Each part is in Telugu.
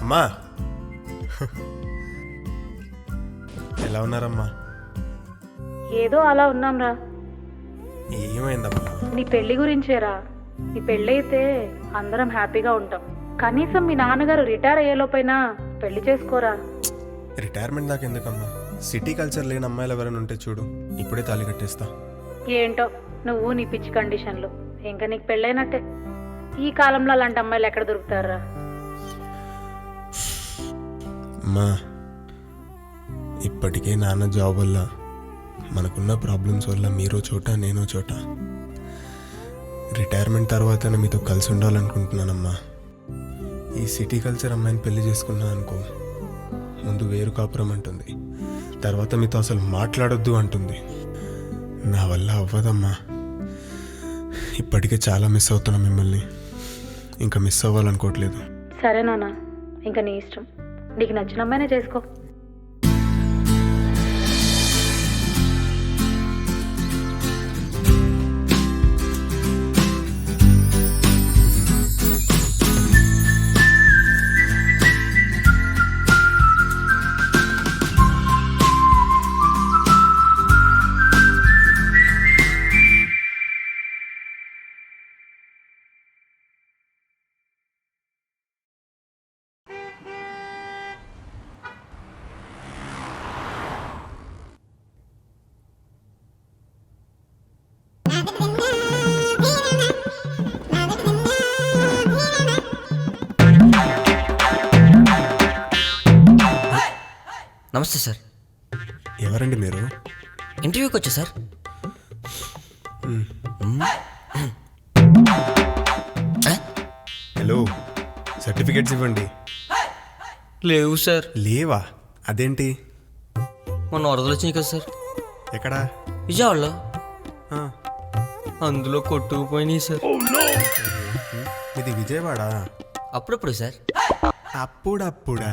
అమ్మా ఎలా ఉన్నారమ్మా? ఏదో అలా ఉన్నాంరా. ఏమైందమ్మా? నీ పెళ్లి గురించేరా. నీ పెళ్ళైతే అందరం హ్యాపీగా ఉంటాం. కనీసం మీ నాన్నగారు రిటైర్ అయ్యేలోపైనా పెళ్లి చేసుకోరా. రిటైర్మెంట్ దాకా ఎందుకమ్మా? సిటీ కల్చర్ లేని అమ్మాయిలు ఎవరైనా ఉంటే చూడు, ఇప్పుడే తాళి కట్టేస్తా. ఏంటో నువ్వు నీ పిచ్చి కండిషన్లు. ఇంకా నీకు పెళ్ళైనట్టే. ఈ కాలంలో అలాంటి అమ్మాయిలు ఎక్కడ దొరుకుతారా? అమ్మా ఇప్పటికే నాన్న జాబ్ వల్ల, మనకున్న ప్రాబ్లమ్స్ వల్ల మీరు చోట నేను చోట. రిటైర్మెంట్ తర్వాత మీతో కలిసి ఉండాలనుకుంటున్నానమ్మా. ఈ సిటీ కల్చర్ అమ్మాయిని పెళ్లి చేసుకున్నా అనుకో, ముందు వేరు కాపురం అంటుంది, తర్వాత మీతో అసలు మాట్లాడొద్దు అంటుంది. నా వల్ల అవ్వదమ్మా. ఇప్పటికే చాలా మిస్ అవుతున్నా మిమ్మల్ని, ఇంకా మిస్ అవ్వాలనుకోవట్లేదు. సరే నాన్న, ఇంకా నీ ఇష్టం. నీకు నచ్చిన అమ్మాయినే చేసుకో. నమస్తే సార్. ఎవరండి మీరు? ఇంటర్వ్యూకి వచ్చా సార్. హలో, సర్టిఫికేట్స్ ఇవ్వండి. లేవు సార్. లేవా? అదేంటి? మొన్న వరదలు వచ్చినాయి కదా సార్. ఎక్కడా? విజయవాడలో. ఆ, అందులో కొట్టుకుపోయినాయి సార్. ఇది విజయవాడ? అప్పుడప్పుడు సార్. అప్పుడప్పుడా?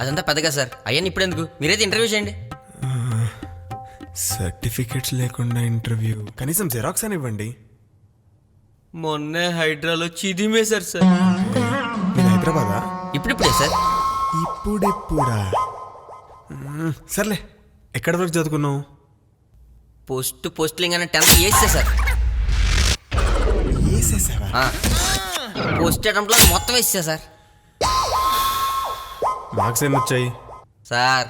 అదంతా పెద్దగా సార్. అయ్యని ఇప్పుడు ఎందుకు, మీరైతే ఇంటర్వ్యూ చేయండి. సర్టిఫికేట్స్ లేకుండా ఇంటర్వ్యూ? కనీసం జెరాక్స్ అని ఇవ్వండి. మొన్నే హైడ్రాలో చిదిమేశారు సార్. మీరు హైదరాబాదా? ఇప్పుడిప్పుడే సార్. ఇప్పుడెప్పుడా? సర్లే, ఎక్కడి వరకు చదువుకున్నావు? పోస్టింగ్ అనే 10th వేసా సార్. వేసేసావా? పోస్ట్ అటెంప్ట్లో మొత్తం వేసా సార్. మార్క్స్ ఎన్ని వచ్చాయి? సార్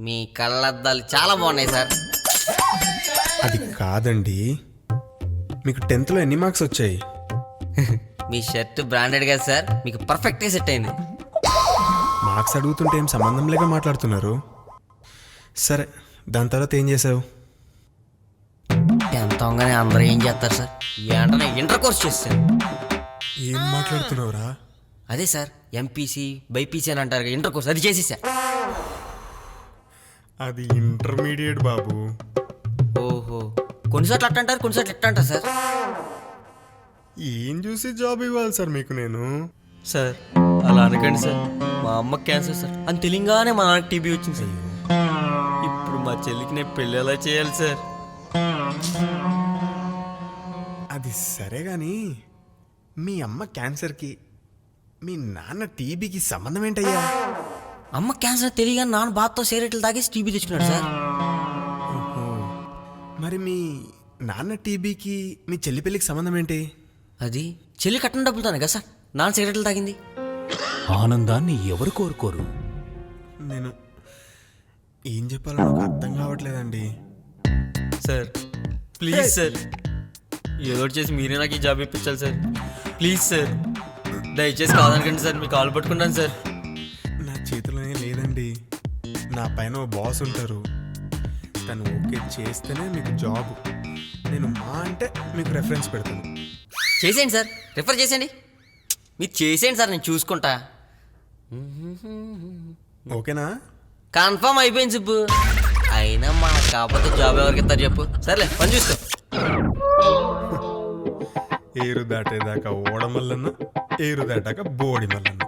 మీ కళ్ళద్దాలు చాలా బాగున్నాయి సార్. అది కాదండి, మీకు 10th ఎన్ని మార్క్స్ వచ్చాయి? మీ షర్ట్ బ్రాండెడ్ కదా సార్, మీకు పర్ఫెక్ట్గా సెట్ అయింది. మార్క్స్ అడుగుతుంటే ఏం సంబంధం లేక మాట్లాడుతున్నారు. సరే, దాని తర్వాత ఏం చేసావు? 10th అవగానే అందరూ ఏం చేస్తారు సార్, ఏంటనే ఇంటర్ కోర్స్ చేస్తాను. ఏం మాట్లాడుతున్నావురా? అదే సార్, ఎంపీసీ బైపీసీ అని అంటారు, ఇంటర్ కోర్స్ అది చేసేసా. అది ఇంటర్మీడియట్ బాబు. ఓహో, కొన్నిసార్లు అట్ట అంటారు, కొన్నిసార్లు ఎట్ట అంటారు సార్. ఏం చూసి జాబ్ ఇవ్వాలి సార్ మీకు నేను? సార్ అలా అనకండి సార్, మా అమ్మకి క్యాన్సర్ సార్ అని తెలియగానే మా నాన్నకి టీబీ వచ్చింది సార్. ఇప్పుడు మా చెల్లికి నేను పెళ్ళి ఎలా చేయాలి సార్? అది సరే కానీ, మీ అమ్మ క్యాన్సర్కి మీ నాన్న టీబీకి సంబంధం ఏంటయ్యా? అమ్మ క్యాన్సర్ తెలియగానే నాన్న బాధతో సిగరెట్లు తాగేసి టీబీ తెచ్చుకున్నాడు సార్. మరి మీ నాన్న టీబీకి మీ చెల్లి పెళ్ళికి సంబంధం ఏంటి? అది చెల్లి కట్టిన డబ్బులతోనే కదా సార్ నాన్న సిగరెట్లు తాగింది. ఆనందాన్ని ఎవరు కోరుకోరు? నేను ఏం చెప్పాలో నాకు అర్థం కావట్లేదండి. సార్ ప్లీజ్ సార్, ఏదో ఒకటి చేసి మీరే నాకు ఈ జాబ్ ఇప్పించాలి సార్. ప్లీజ్ సార్, దయచేసి కాదనకండి సార్, మీకు కాల్ పట్టుకుంటాను సార్. నా చేతిలోనే లేదండి. నా పైన ఓ బాస్ ఉంటారు, తను ఓకే చేస్తేనే మీకు జాబ్. నేను మా అంటే మీకు రెఫరెన్స్ పెడతాను. చేసేయండి సార్, రిఫర్ చేసేయండి. మీరు చేసేయండి సార్, నేను చూసుకుంటా. ఓకేనా? కన్ఫర్మ్ అయిపోయింది సుబ్బు. అయినా మనకు కాకపోతే జాబ్ ఎవరికి ఇస్తారు చెప్పు. సర్లే, పని చూసుకో. ఏరు దాటేదాకా ఓడమల్లన్న, ఏరు దాటాక బోడి మల్లన్న.